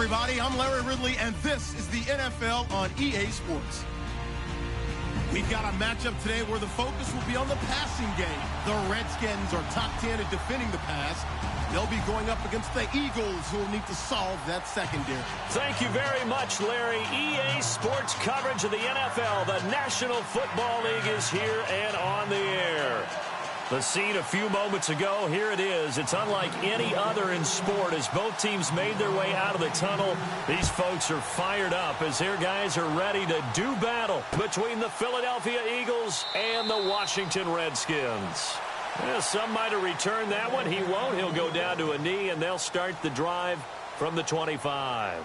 everybody. I'm Larry Ridley, and this is the NFL on EA Sports. We've got a matchup today where the focus will be on the passing game. The Redskins are top 10 at defending the pass. They'll be going up against the Eagles, who will need to solve that secondary. Thank you very much, Larry. EA Sports coverage of the NFL. The National Football League is here and on the air. The scene a few moments ago, here it is. It's unlike any other in sport as both teams made their way out of the tunnel. These folks are fired up as their guys are ready to do battle between the Philadelphia Eagles and the Washington Redskins. Yeah, some might have returned that one. He won't. He'll go down to a knee, and they'll start the drive from the 25.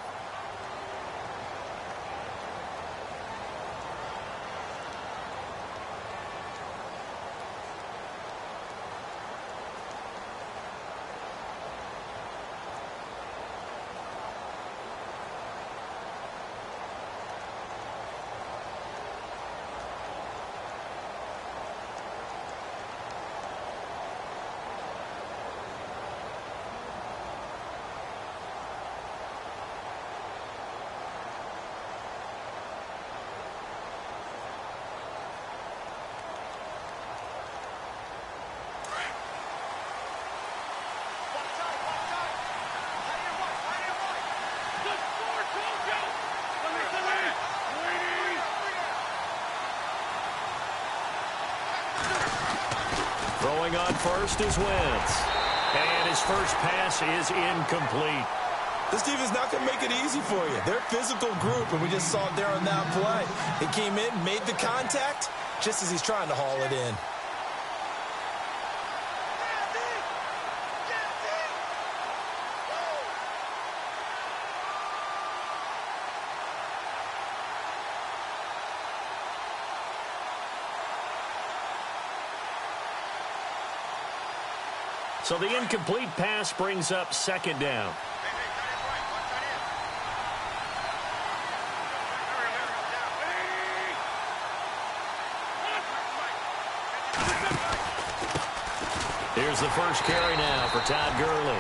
Throwing on first is Wentz. And his first pass is incomplete. This defense is not going to make it easy for you. They're a physical group, and we just saw it there on that play. He came in, made the contact, just as he's trying to haul it in. So the incomplete pass brings up second down. Here's the first carry now for Todd Gurley.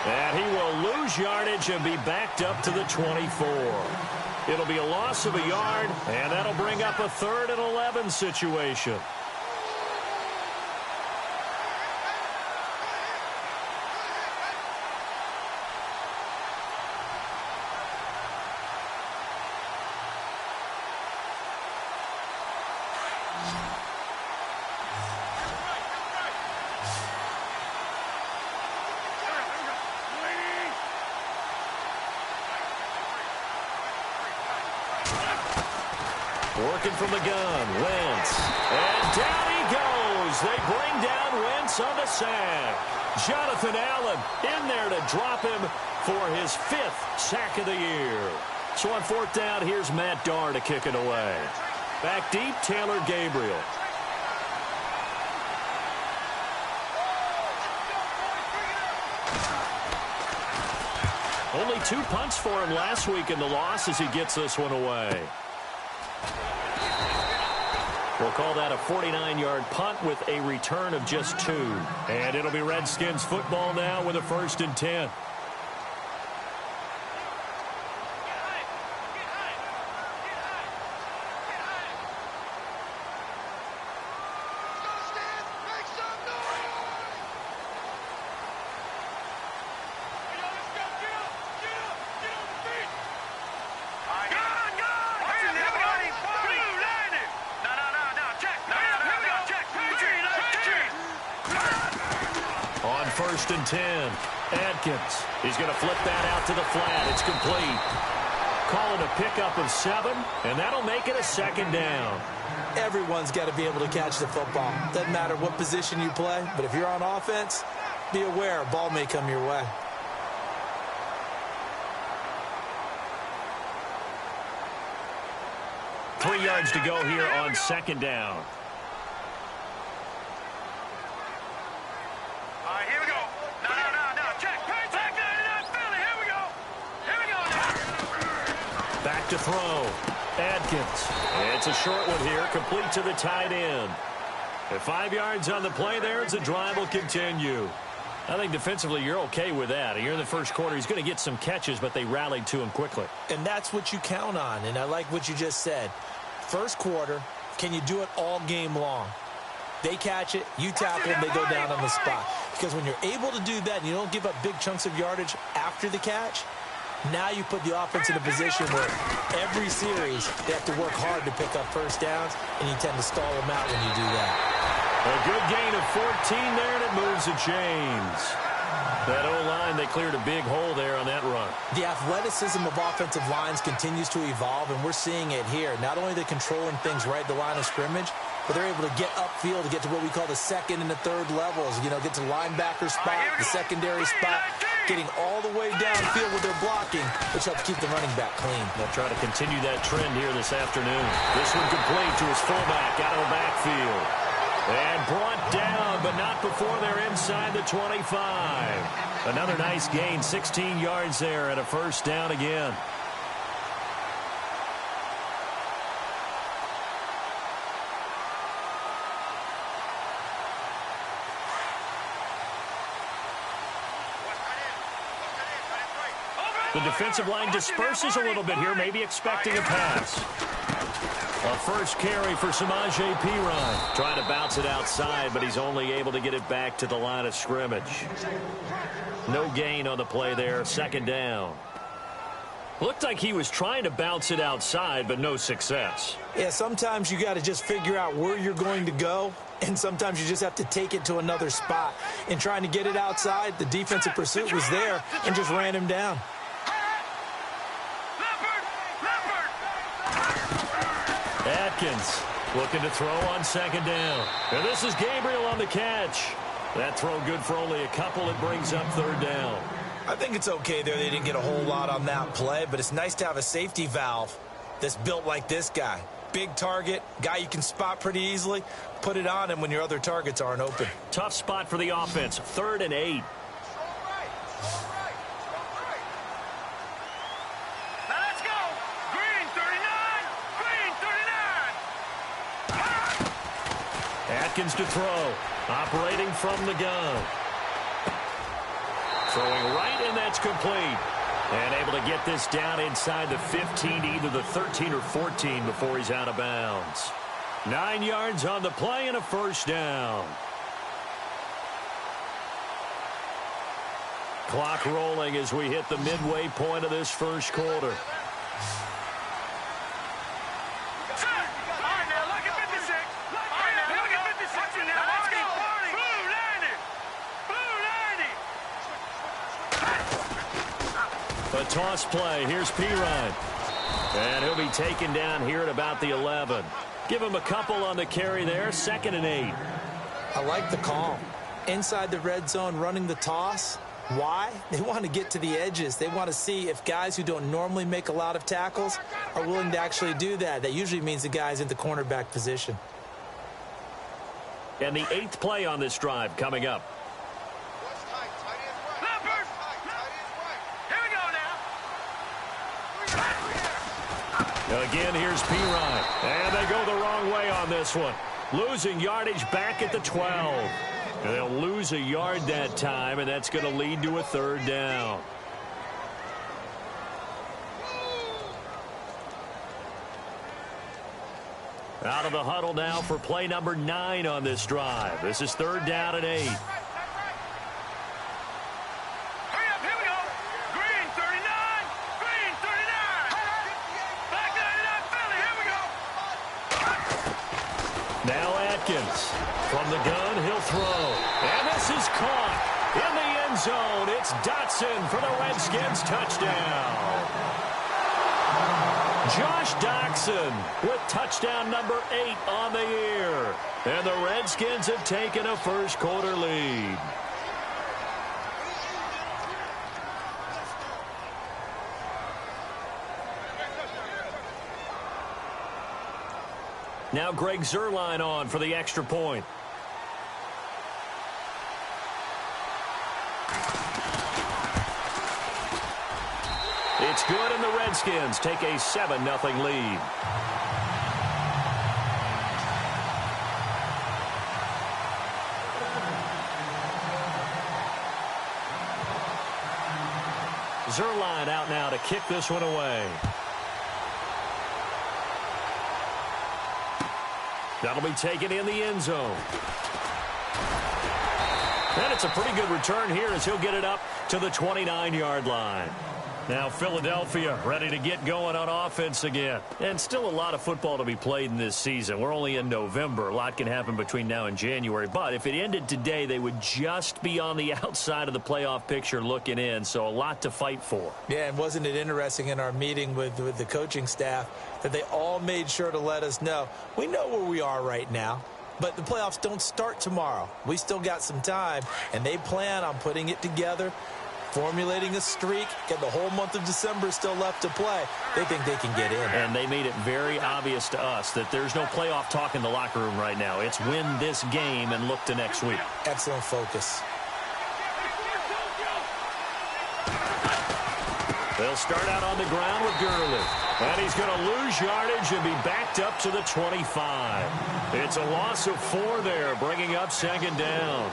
And he will lose yardage and be backed up to the 24. It'll be a loss of a yard, and that'll bring up a 3rd and 11 situation. Working from the gun, Wentz. And down he goes. They bring down Wentz on the sack. Jonathan Allen in there to drop him for his 5th sack of the year. So on 4th down, here's Matt Darr to kick it away. Back deep, Taylor Gabriel. Only 2 punts for him last week in the loss as he gets this one away. We'll call that a 49-yard punt with a return of just 2. And it'll be Redskins football now with a 1st and 10. First and 10. Adkins. He's going to flip that out to the flat. It's complete. Calling a pickup of 7, and that'll make it a 2nd down. Everyone's got to be able to catch the football. Doesn't matter what position you play, but if you're on offense, be aware a ball may come your way. Three yards to go here on 2nd down. To throw. Adkins. It's a short one here, complete to the tight end. At 5 yards on the play there, as the drive will continue. I think defensively you're okay with that. You're in the first quarter. He's going to get some catches, but they rallied to him quickly. And that's what you count on, and I like what you just said. First quarter, can you do it all game long? They catch it, you tackle them, they go down on the spot. Because when you're able to do that and you don't give up big chunks of yardage after the catch, now you put the offense in a position where every series they have to work hard to pick up first downs, and you tend to stall them out when you do that. A good gain of 14 there, and it moves the chains. That O-line, they cleared a big hole there on that run. The athleticism of offensive lines continues to evolve, and we're seeing it here. Not only are they controlling things right at the line of scrimmage, but they're able to get upfield to get to what we call the second and the third levels. You know, get to the linebacker spot, the secondary spot, getting all the way downfield with their blocking, which helps keep the running back clean. They'll try to continue that trend here this afternoon. This one complete to his fullback out of the backfield. And brought down, but not before they're inside the 25. Another nice gain, 16 yards there, and a first down again. The defensive line disperses a little bit here, maybe expecting a pass. A first carry for Samaje Perine. Trying to bounce it outside, but he's only able to get it back to the line of scrimmage. No gain on the play there, second down. Looked like he was trying to bounce it outside, but no success. Yeah, sometimes you got to just figure out where you're going to go, and sometimes you just have to take it to another spot. In trying to get it outside, the defensive pursuit was there and just ran him down. Atkins looking to throw on second down. And this is Gabriel on the catch. That throw good for only a couple. It brings up third down. I think it's okay there. They didn't get a whole lot on that play, but it's nice to have a safety valve that's built like this guy. Big target, guy you can spot pretty easily. Put it on him when your other targets aren't open. Tough spot for the offense. 3rd and 8. Atkins to throw. Operating from the gun. Throwing right, and that's complete. And able to get this down inside the 15, either the 13 or 14 before he's out of bounds. 9 yards on the play and a first down. Clock rolling as we hit the midway point of this first quarter. A toss play. Here's Perine. And he'll be taken down here at about the 11. Give him a couple on the carry there. 2nd and 8. I like the call. Inside the red zone running the toss. Why? They want to get to the edges. They want to see if guys who don't normally make a lot of tackles are willing to actually do that. That usually means the guy's in the cornerback position. And the 8th play on this drive coming up. Again, here's Perine. And they go the wrong way on this one. Losing yardage back at the 12. And they'll lose a yard that time, and that's going to lead to a third down. Out of the huddle now for play number 9 on this drive. This is 3rd down and 8. Now Atkins from the gun, he'll throw. And this is caught in the end zone. It's Dotson for the Redskins touchdown. Josh Doctson with touchdown number 8 on the year. And the Redskins have taken a first quarter lead. Now Greg Zuerlein on for the extra point. It's good, and the Redskins take a 7-0 lead. Zerline out now to kick this one away. That'll be taken in the end zone. And it's a pretty good return here as he'll get it up to the 29-yard line. Now Philadelphia ready to get going on offense again. And still a lot of football to be played in this season. We're only in November. A lot can happen between now and January. But if it ended today, they would just be on the outside of the playoff picture looking in. So a lot to fight for. Yeah, and wasn't it interesting in our meeting with the coaching staff that they all made sure to let us know, we know where we are right now. But the playoffs don't start tomorrow. We still got some time, and they plan on putting it together, formulating a streak, get the whole month of December still left to play. They think they can get in. And they made it very obvious to us that there's no playoff talk in the locker room right now. It's win this game and look to next week. Excellent focus. They'll start out on the ground with Gurley. And he's going to lose yardage and be backed up to the 25. It's a loss of 4 there, bringing up second down.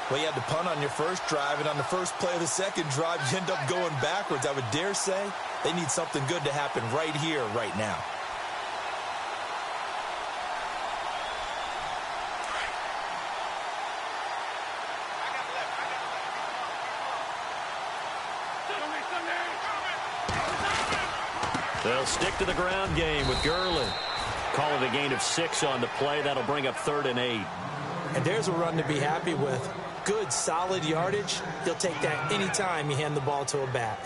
Well, you had to punt on your first drive, and on the first play of the second drive, you end up going backwards. I would dare say they need something good to happen right here, right now. They'll stick to the ground game with Gurley. Call it a gain of 6 on the play. That'll bring up 3rd and 8. And there's a run to be happy with. Good, solid yardage. He'll take that anytime you hand the ball to a back.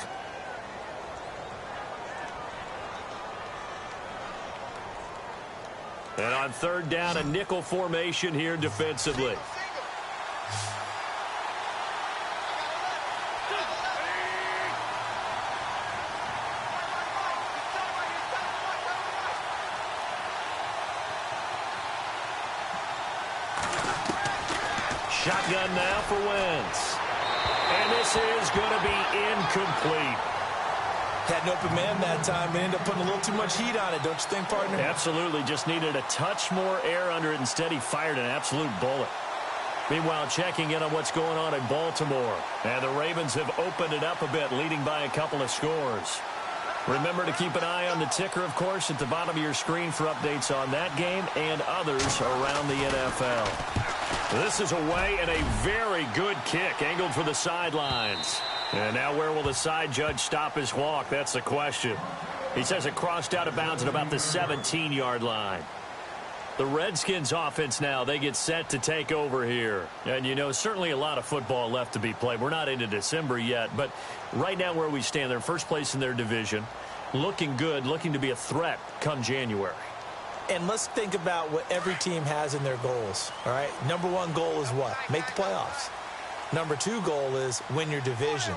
And on 3rd down, a nickel formation here defensively. Shotgun now for Wentz. And this is going to be incomplete. Had an open man that time and ended up putting a little too much heat on it, don't you think, partner? Absolutely. Just needed a touch more air under it. Instead, he fired an absolute bullet. Meanwhile, checking in on what's going on in Baltimore. And the Ravens have opened it up a bit, leading by a couple of scores. Remember to keep an eye on the ticker, of course, at the bottom of your screen for updates on that game and others around the NFL. This is away and a very good kick angled for the sidelines. And now where will the side judge stop his walk? That's the question. He says it crossed out of bounds at about the 17-yard line. The Redskins offense now, they get set to take over here. And, you know, certainly a lot of football left to be played. We're not into December yet, but right now where we stand, they're first place in their division. Looking good, looking to be a threat come January. And let's think about what every team has in their goals, all right? Number 1 goal is what? Make the playoffs. Number 2 goal is win your division.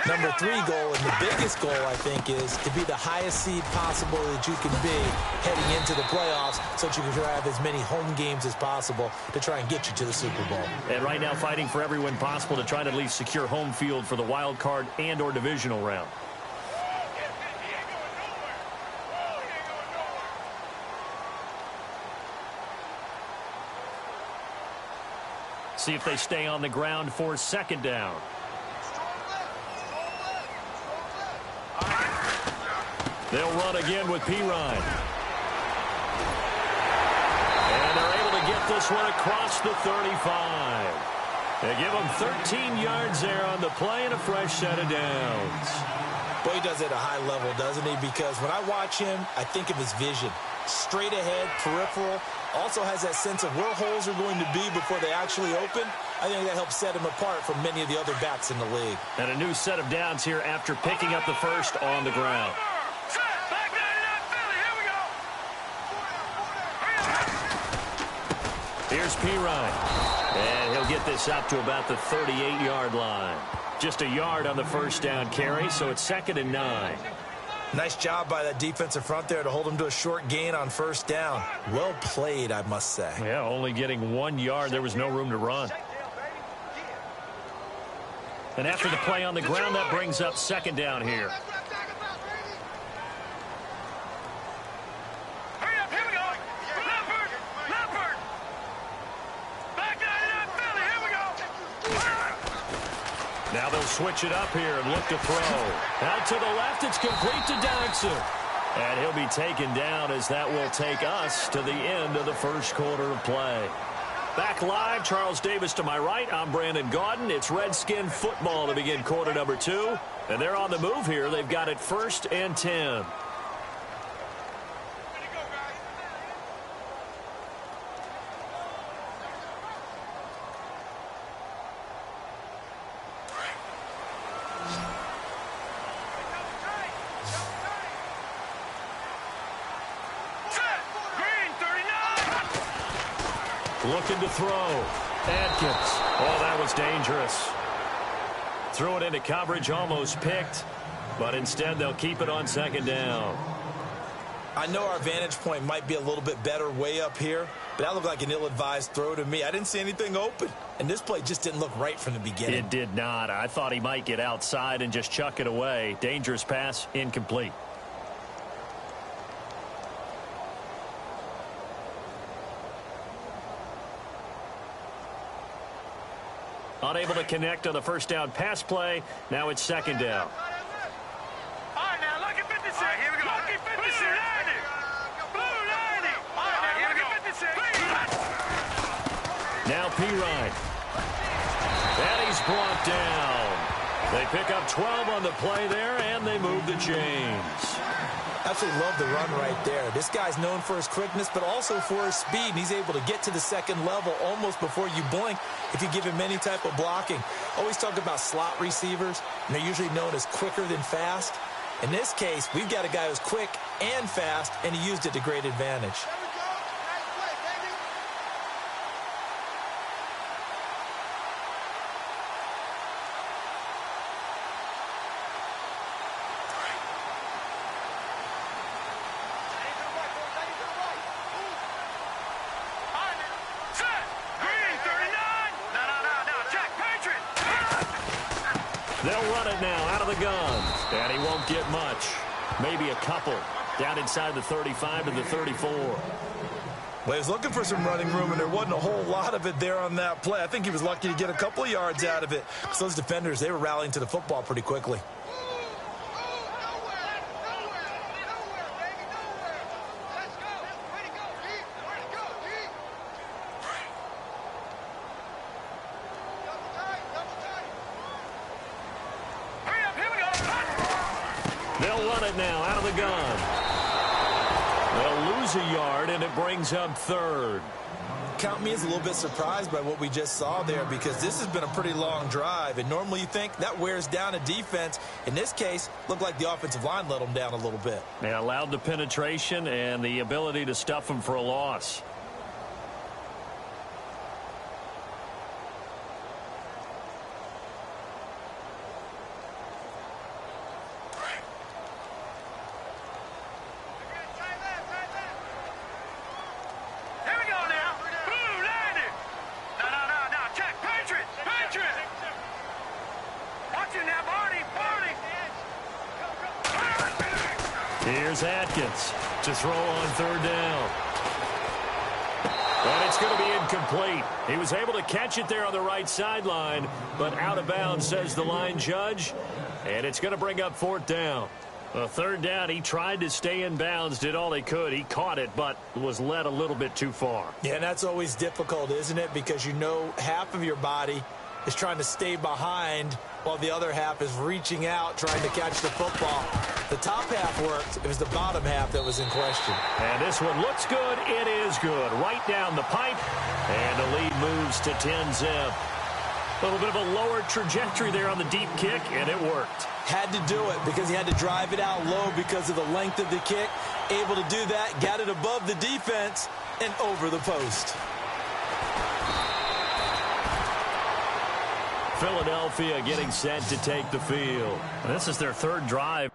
Number 3 goal, and the biggest goal, I think, is to be the highest seed possible that you can be heading into the playoffs so that you can have as many home games as possible to try and get you to the Super Bowl. And right now fighting for every win possible to try to at least secure home field for the wild card and or divisional round. See if they stay on the ground for second down. They'll run again with Pirine. And they're able to get this one across the 35. They give him 13 yards there on the play and a fresh set of downs. Boy, he does it at a high level, doesn't he? Because when I watch him, I think of his vision. Straight ahead, peripheral. Also has that sense of where holes are going to be before they actually open. I think that helps set him apart from many of the other backs in the league. And a new set of downs here after picking up the first on the ground. Here's Pirine. And he'll get this up to about the 38-yard line. Just a yard on the first down carry, so it's 2nd and 9. Nice job by that defensive front there to hold him to a short gain on first down. Well played, I must say. Yeah, only getting 1 yard. There was no room to run. And after the play on the ground, that brings up second down here. Now they'll switch it up here and look to throw. Out to the left, it's complete to Dodson. And he'll be taken down as that will take us to the end of the first quarter of play. Back live, Charles Davis to my right. I'm Brandon Gaudin. It's Redskin football to begin quarter number 2. And they're on the move here. They've got it 1st and 10. Looking to throw. Atkins. Oh, that was dangerous. Threw it into coverage, almost picked. But instead, they'll keep it on 2nd down. I know our vantage point might be a little bit better way up here, but that looked like an ill-advised throw to me. I didn't see anything open, and this play just didn't look right from the beginning. It did not. I thought he might get outside and just chuck it away. Dangerous pass, incomplete. Unable to connect on the 1st down pass play. Now it's 2nd down. All right, now look at 56. All right, here we go. Look at 56. Blue 90. All right, now here we go. 56. Now Pirine. And he's brought down. They pick up 12 on the play there, and they move the chains. Absolutely love the run right there. This guy's known for his quickness, but also for his speed. And he's able to get to the 2nd level almost before you blink if you give him any type of blocking. Always talk about slot receivers, and they're usually known as quicker than fast. In this case, we've got a guy who's quick and fast, and he used it to great advantage. They'll run it now out of the gun. And he won't get much. Maybe a couple. Down inside the 35 to the 34. Well, he was looking for some running room, and there wasn't a whole lot of it there on that play. I think he was lucky to get a couple of yards out of it. Because those defenders, they were rallying to the football pretty quickly. They'll run it now out of the gun. They'll lose a yard, and it brings up 3rd. Count me as a little bit surprised by what we just saw there, because this has been a pretty long drive, and normally you think that wears down a defense. In this case, looked like the offensive line let them down a little bit. They allowed the penetration and the ability to stuff them for a loss. Here's Atkins to throw on 3rd down. And it's going to be incomplete. He was able to catch it there on the right sideline, but out of bounds, says the line judge. And it's going to bring up 4th down. 3rd down, he tried to stay in bounds, did all he could. He caught it, but was led a little bit too far. Yeah, and that's always difficult, isn't it? Because you know half of your body is trying to stay behind while the other half is reaching out, trying to catch the football. The top half worked. It was the bottom half that was in question. And this one looks good. It is good. Right down the pipe. And the lead moves to 10-zip. A little bit of a lower trajectory there on the deep kick, and it worked. Had to do it because he had to drive it out low because of the length of the kick. Able to do that, got it above the defense and over the post. Philadelphia getting set to take the field. This is their 3rd drive.